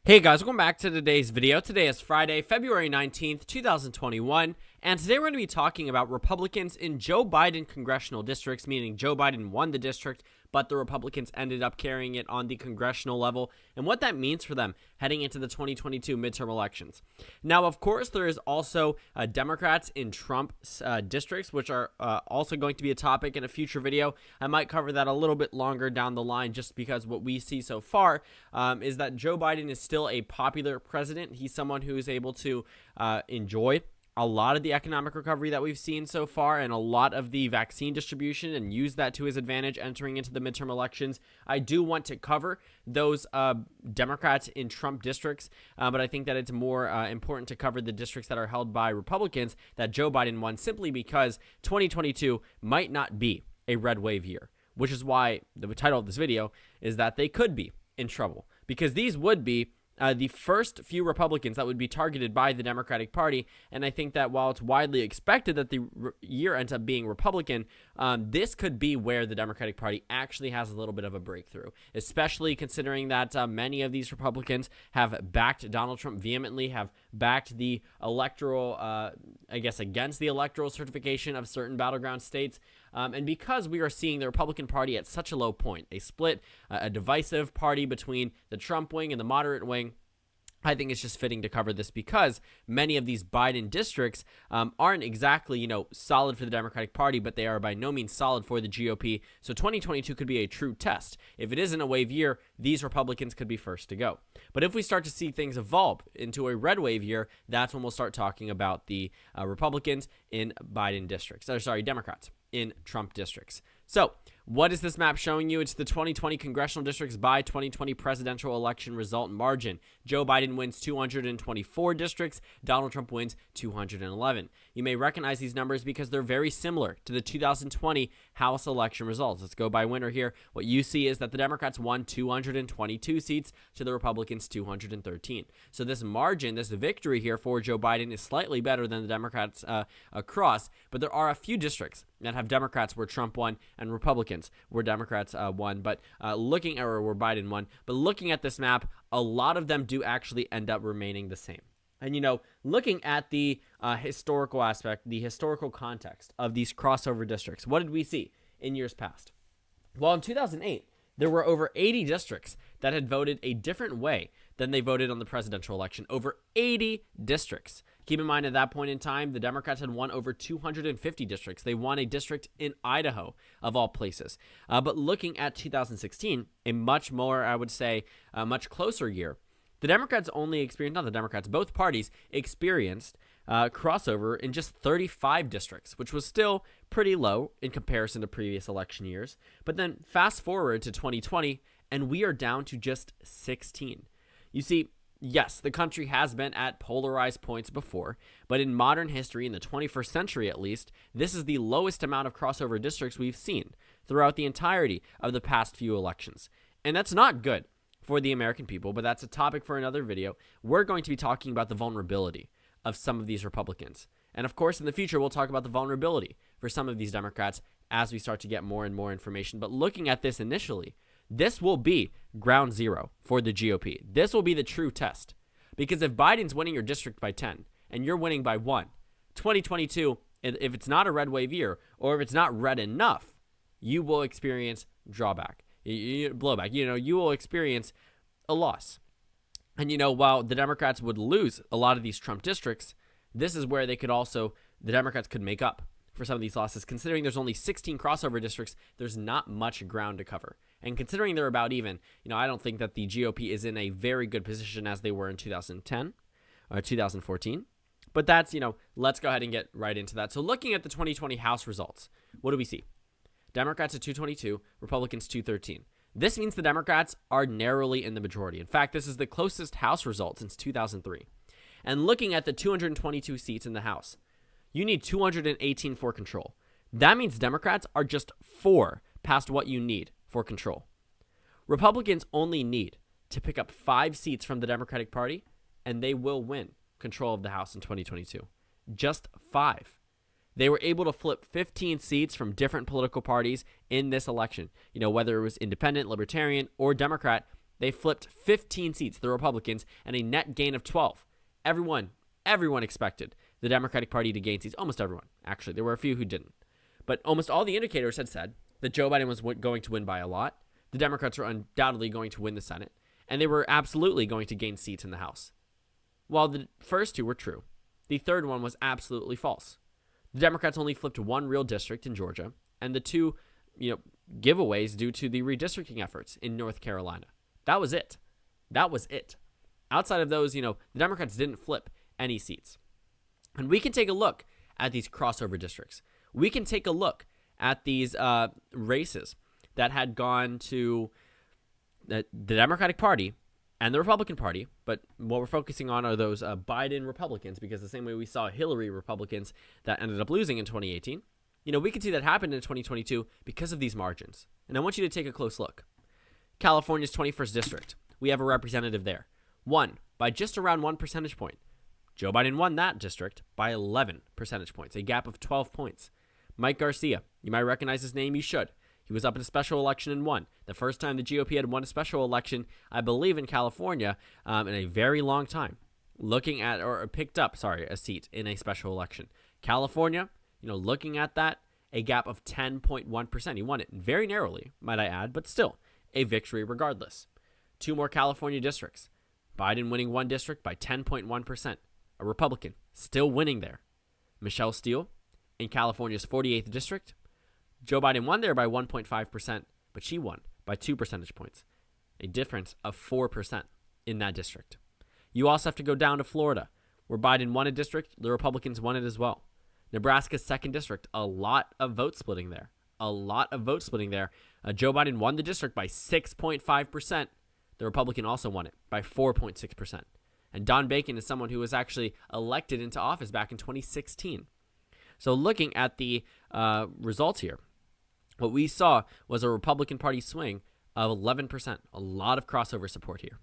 Hey guys, welcome back to today's video. Today is Friday, February 19th, 2021, and today we're going to be talking about Republicans in Joe Biden congressional districts, meaning Joe Biden won the district, but the Republicans ended up carrying it on the congressional level, and what that means for them heading into the 2022 midterm elections. Now, of course, there is also Democrats in Trump's districts, which are also going to be a topic in a future video. I might cover that a little bit longer down the line, just because what we see so far is that Joe Biden is still a popular president. He's someone who is able to enjoy a lot of the economic recovery that we've seen so far and a lot of the vaccine distribution and use that to his advantage entering into the midterm elections. I do want to cover those Democrats in Trump districts, but I think that it's more important to cover the districts that are held by Republicans that Joe Biden won, simply because 2022 might not be a red wave year, which is why the title of this video is that they could be in trouble, because these would be the first few Republicans that would be targeted by the Democratic Party. And I think that while it's widely expected that the year ends up being Republican, this could be where the Democratic Party actually has a little bit of a breakthrough, especially considering that many of these Republicans have backed Donald Trump vehemently, have backed the electoral, against the electoral certification of certain battleground states. And because we are seeing the Republican Party at such a low point, a split, a divisive party between the Trump wing and the moderate wing, I think it's just fitting to cover this because many of these Biden districts aren't exactly, solid for the Democratic Party, but they are by no means solid for the GOP. So 2022 could be a true test. If it isn't a wave year, these Republicans could be first to go. But if we start to see things evolve into a red wave year, that's when we'll start talking about the Republicans in Biden districts. Democrats in Trump districts. So what is this map showing you? It's the 2020 congressional districts by 2020 presidential election result margin. Joe Biden wins 224 districts. Donald Trump wins 211. You may recognize these numbers because they're very similar to the 2020 House election results. Let's go by winner here. What you see is that the Democrats won 222 seats to the Republicans 213. So this margin, this victory here for Joe Biden is slightly better than the Democrats across, but there are a few districts that have Democrats where Trump won and Republicans where Democrats won, but where Biden won. But looking at this map, a lot of them do actually end up remaining the same. And, looking at the historical aspect, the historical context of these crossover districts, what did we see in years past? Well, in 2008, there were over 80 districts that had voted a different way than they voted on the presidential election. Over 80 districts. Keep in mind, at that point in time, the Democrats had won over 250 districts. They won a district in Idaho, of all places. But looking at 2016, a much more, I would say, a much closer year, the Democrats only experienced, not the Democrats, both parties experienced crossover in just 35 districts, which was still pretty low in comparison to previous election years. But then fast forward to 2020, and we are down to just 16. You see, yes, the country has been at polarized points before, but in modern history, in the 21st century at least, this is the lowest amount of crossover districts we've seen throughout the entirety of the past few elections. And that's not good for the American people, but that's a topic for another video. We're going to be talking about the vulnerability of some of these Republicans. And of course, in the future, we'll talk about the vulnerability for some of these Democrats as we start to get more and more information. But looking at this initially, this will be ground zero for the GOP. This will be the true test. Because if Biden's winning your district by 10 and you're winning by 1, 2022, if it's not a red wave year or if it's not red enough, you will experience blowback. You will experience a loss. And, while the Democrats would lose a lot of these Trump districts, this is where the Democrats could make up for some of these losses. Considering there's only 16 crossover districts, there's not much ground to cover. And considering they're about even, I don't think that the GOP is in a very good position as they were in 2010 or 2014. But that's, let's go ahead and get right into that. So looking at the 2020 House results, what do we see? Democrats at 222, Republicans 213. This means the Democrats are narrowly in the majority. In fact, this is the closest House result since 2003. And looking at the 222 seats in the House, you need 218 for control. That means Democrats are just 4 past what you need for control. Republicans only need to pick up 5 seats from the Democratic Party, and they will win control of the House in 2022. Just 5. They were able to flip 15 seats from different political parties in this election. Whether it was independent, libertarian, or Democrat, They flipped 15 seats, the Republicans, and a net gain of 12. Everyone expected the Democratic Party to gain seats. Almost everyone. Actually, there were a few who didn't. But almost all the indicators had said that Joe Biden was going to win by a lot. The Democrats were undoubtedly going to win the Senate. And they were absolutely going to gain seats in the House. While the first two were true, the third one was absolutely false. The Democrats only flipped one real district in Georgia, and the two, giveaways due to the redistricting efforts in North Carolina. That was it. Outside of those, the Democrats didn't flip any seats. And we can take a look at these crossover districts. We can take a look at these races that had gone to the Democratic Party and the Republican Party, but what we're focusing on are those Biden Republicans, because the same way we saw Hillary Republicans that ended up losing in 2018, we can see that happened in 2022 because of these margins. And I want you to take a close look. California's 21st district. We have a representative there. Won by just around 1 percentage point. Joe Biden won that district by 11 percentage points, a gap of 12 points. Mike Garcia, you might recognize his name, you should. He was up in a special election and won. The first time the GOP had won a special election, I believe, in California in a very long time. Picked up a seat in a special election. California, looking at that, a gap of 10.1%. He won it very narrowly, might I add, but still a victory regardless. Two more California districts. Biden winning one district by 10.1%. A Republican still winning there. Michelle Steele in California's 48th district. Joe Biden won there by 1.5%, but she won by 2 percentage points. A difference of 4% in that district. You also have to go down to Florida, where Biden won a district, the Republicans won it as well. Nebraska's 2nd district, a lot of vote splitting there. Joe Biden won the district by 6.5%. The Republican also won it by 4.6%. And Don Bacon is someone who was actually elected into office back in 2016. So looking at the results here, what we saw was a Republican Party swing of 11%. A lot of crossover support here.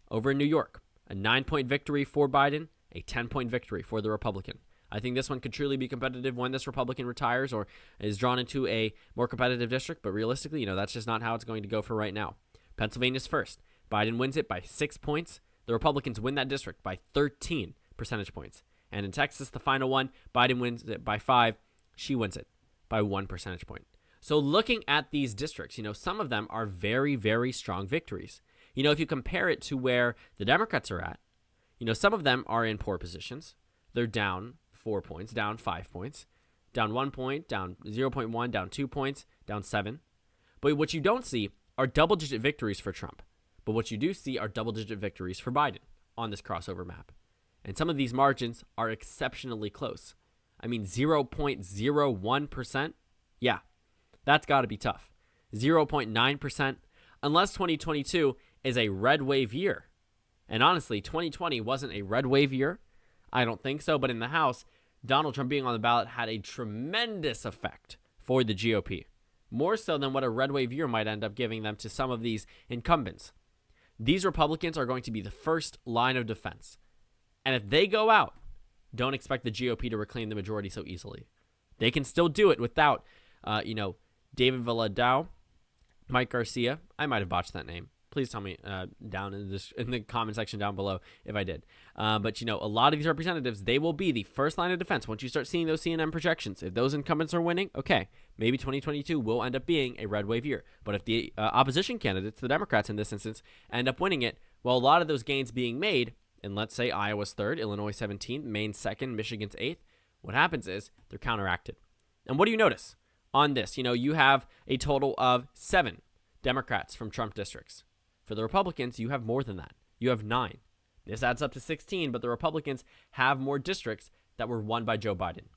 Over in New York, a 9-point victory for Biden, a 10-point victory for the Republican. I think this one could truly be competitive when this Republican retires or is drawn into a more competitive district. But realistically, that's just not how it's going to go for right now. Pennsylvania's first. Biden wins it by 6 points. The Republicans win that district by 13 percentage points. And in Texas, the final one, Biden wins it by 5. She wins it by 1 percentage point. So looking at these districts, some of them are very, very strong victories. If you compare it to where the Democrats are at, some of them are in poor positions. They're down 4 points, down 5 points, down 1 point, down 0.1, down 2 points, down 7. But what you don't see are double-digit victories for Trump. But what you do see are double-digit victories for Biden on this crossover map. And some of these margins are exceptionally close. 0.01%? Yeah, that's got to be tough. 0.9%, unless 2022 is a red wave year. And honestly, 2020 wasn't a red wave year. I don't think so. But in the House, Donald Trump being on the ballot had a tremendous effect for the GOP. More so than what a red wave year might end up giving them to some of these incumbents. These Republicans are going to be the first line of defense. And if they go out, don't expect the GOP to reclaim the majority so easily. They can still do it without, David Valadao, Mike Garcia. I might have botched that name. Please tell me down in the comment section down below if I did. But a lot of these representatives, they will be the first line of defense. Once you start seeing those CNN projections, if those incumbents are winning, okay, maybe 2022 will end up being a red wave year. But if the opposition candidates, the Democrats in this instance, end up winning it, well, a lot of those gains being made, and let's say Iowa's 3rd, Illinois 17th, Maine 2nd, Michigan's 8th, what happens is they're counteracted. And what do you notice on this? You have a total of 7 Democrats from Trump districts. For the Republicans, you have more than that. You have 9. This adds up to 16, but the Republicans have more districts that were won by Joe Biden.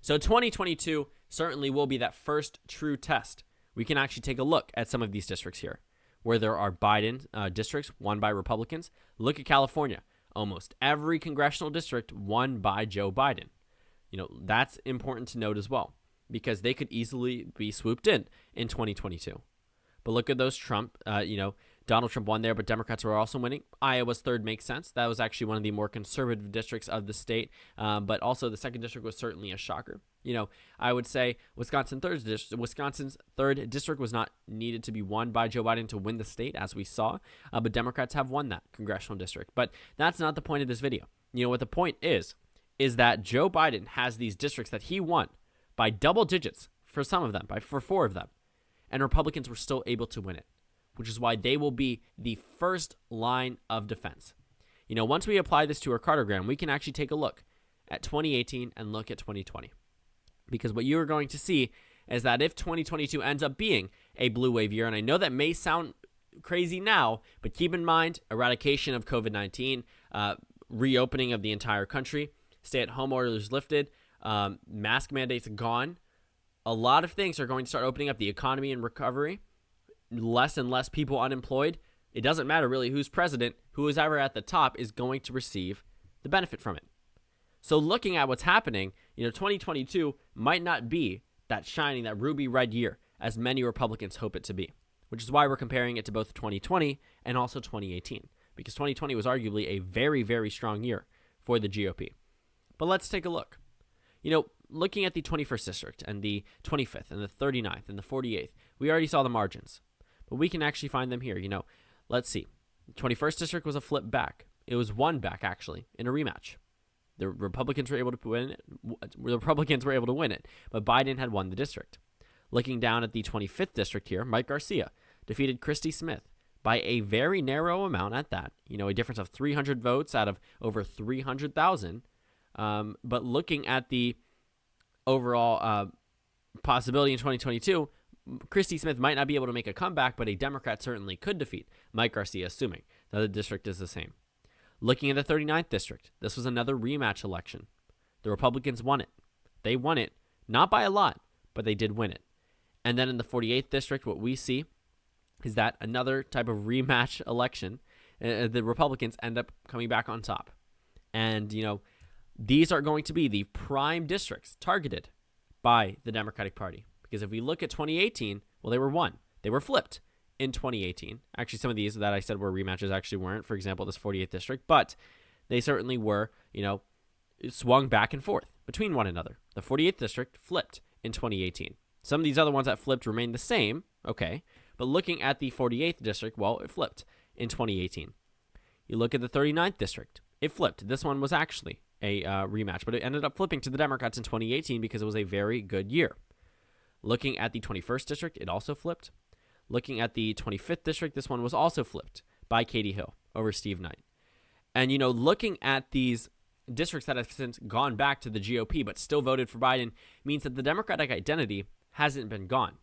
So 2022 certainly will be that first true test. We can actually take a look at some of these districts here, where there are Biden districts won by Republicans. Look at California. Almost every congressional district won by Joe Biden. That's important to note as well, because they could easily be swooped in 2022. But look at those Trump, Donald Trump won there, but Democrats were also winning. Iowa's third makes sense. That was actually one of the more conservative districts of the state, but also the second district was certainly a shocker. I would say Wisconsin's third district was not needed to be won by Joe Biden to win the state, as we saw, but Democrats have won that congressional district. But that's not the point of this video. What the point is that Joe Biden has these districts that he won by double digits for some of them, for 4 of them, and Republicans were still able to win it, which is why they will be the first line of defense. Once we apply this to our cartogram, we can actually take a look at 2018 and look at 2020. Because what you are going to see is that if 2022 ends up being a blue wave year, and I know that may sound crazy now, but keep in mind, eradication of COVID-19, reopening of the entire country, stay-at-home orders lifted, mask mandates gone, a lot of things are going to start opening up, the economy and recovery, less and less people unemployed. It doesn't matter really who's president, who is ever at the top is going to receive the benefit from it. So looking at what's happening, 2022 might not be that shining, that ruby red year as many Republicans hope it to be, which is why we're comparing it to both 2020 and also 2018, because 2020 was arguably a very, very strong year for the GOP. But let's take a look. Looking at the 21st district and the 25th and the 39th and the 48th, we already saw the margins, but we can actually find them here. Let's see. The 21st district was a flip back. It was one back actually in a rematch. The Republicans were able to win it. But Biden had won the district. Looking down at the 25th district here, Mike Garcia defeated Christy Smith by a very narrow amount at that. A difference of 300 votes out of over 300,000. But looking at the overall possibility in 2022, Christy Smith might not be able to make a comeback, but a Democrat certainly could defeat Mike Garcia, assuming that the district is the same. Looking at the 39th district, this was another rematch election. The Republicans won it. They won it, not by a lot, but they did win it. And then in the 48th district, what we see is that another type of rematch election, the Republicans end up coming back on top. And, these are going to be the prime districts targeted by the Democratic Party. Because if we look at 2018, well, they were won. They were flipped in 2018. Actually, some of these that I said were rematches actually weren't. For example, this 48th district. But they certainly were, swung back and forth between one another. The 48th district flipped in 2018. Some of these other ones that flipped remained the same, okay. But looking at the 48th district, well, it flipped in 2018. You look at the 39th district. It flipped. This one was actually a rematch, but it ended up flipping to the Democrats in 2018 because it was a very good year. Looking at the 21st district, it also flipped. Looking at the 25th district, this one was also flipped by Katie Hill over Steve Knight. And, looking at these districts that have since gone back to the GOP but still voted for Biden means that the Democratic identity hasn't been gone.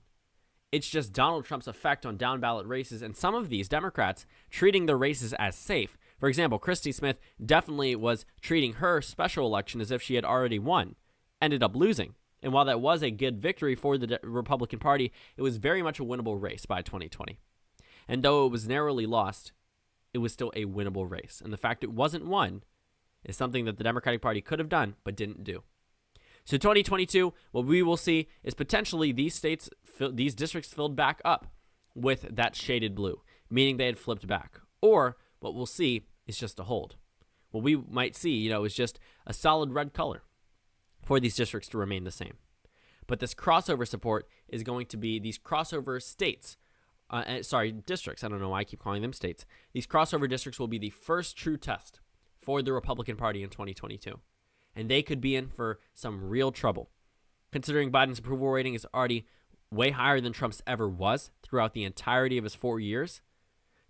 It's just Donald Trump's effect on down-ballot races and some of these Democrats treating the races as safe. For example, Christy Smith definitely was treating her special election as if she had already won, ended up losing. And while that was a good victory for the Republican Party, it was very much a winnable race by 2020. And though it was narrowly lost, it was still a winnable race. And the fact it wasn't won is something that the Democratic Party could have done but didn't do. So 2022, what we will see is potentially these districts filled back up with that shaded blue, meaning they had flipped back. Or what we'll see is just a hold. What we might see, is just a solid red color for these districts to remain the same. But this crossover support is going to be these crossover states. Districts. I don't know why I keep calling them states. These crossover districts will be the first true test for the Republican Party in 2022. And they could be in for some real trouble. Considering Biden's approval rating is already way higher than Trump's ever was throughout the entirety of his 4 years,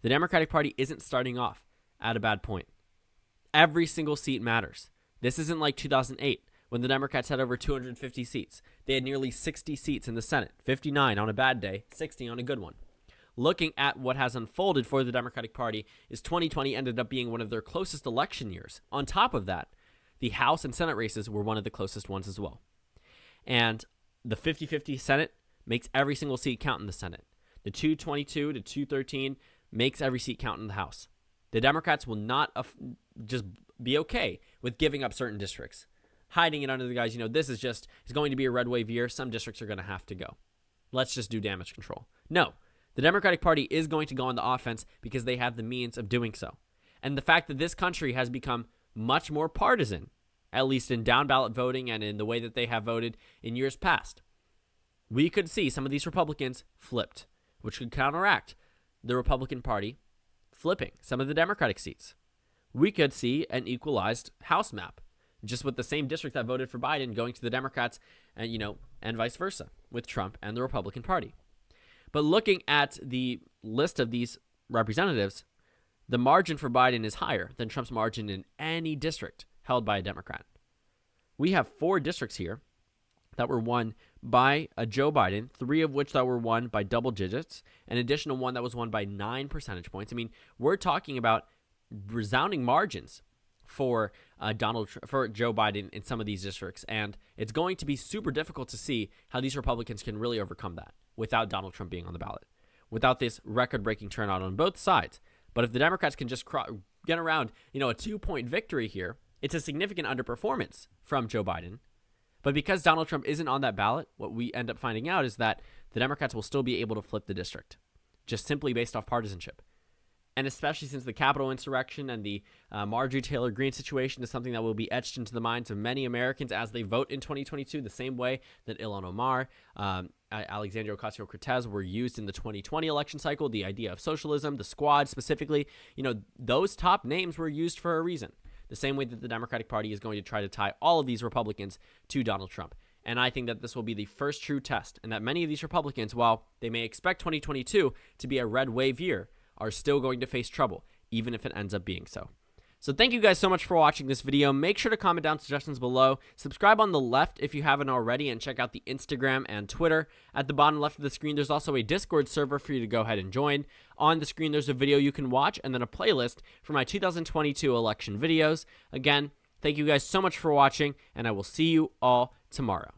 the Democratic Party isn't starting off at a bad point. Every single seat matters. This isn't like 2008 when the Democrats had over 250 seats. They had nearly 60 seats in the Senate, 59 on a bad day, 60 on a good one. Looking at what has unfolded for the Democratic Party is 2020 ended up being one of their closest election years. On top of that, the House and Senate races were one of the closest ones as well. And the 50-50 Senate makes every single seat count in the Senate. The 222 to 213 makes every seat count in the House. The Democrats will not just be okay with giving up certain districts, hiding it under the guise, this is going to be a red wave year. Some districts are going to have to go. Let's just do damage control. No, the The Democratic Party is going to go on the offense because they have the means of doing so. And the fact that this country has become much more partisan, at least in down ballot voting and in the way that they have voted in years past, we could see some of these Republicans flipped, which could counteract the Republican Party flipping some of the Democratic seats. We could see an equalized House map, just with the same district that voted for Biden going to the Democrats and vice versa with Trump and the Republican Party. But looking at the list of these representatives, the margin for Biden is higher than Trump's margin in any district held by a Democrat. We have 4 districts here that were won by a Joe Biden, 3 of which that were won by double digits, an additional one that was won by 9 percentage points. I mean, we're talking about resounding margins for Joe Biden in some of these districts, and it's going to be super difficult to see how these Republicans can really overcome that without Donald Trump being on the ballot, without this record-breaking turnout on both sides. But if the Democrats can just get around, a 2-point victory here, it's a significant underperformance from Joe Biden. But because Donald Trump isn't on that ballot, what we end up finding out is that the Democrats will still be able to flip the district, just simply based off partisanship. And especially since the Capitol insurrection and the Marjorie Taylor Greene situation is something that will be etched into the minds of many Americans as they vote in 2022, the same way that Ilhan Omar, Alexandria Ocasio-Cortez were used in the 2020 election cycle. The idea of socialism, the squad specifically, those top names were used for a reason. The same way that the Democratic Party is going to try to tie all of these Republicans to Donald Trump. And I think that this will be the first true test, and that many of these Republicans, while they may expect 2022 to be a red wave year, are still going to face trouble, even if it ends up being so. So thank you guys so much for watching this video. Make sure to comment down suggestions below. Subscribe on the left if you haven't already, and check out the Instagram and Twitter. At the bottom left of the screen, there's also a Discord server for you to go ahead and join. On the screen, there's a video you can watch, and then a playlist for my 2022 election videos. Again, thank you guys so much for watching, and I will see you all tomorrow.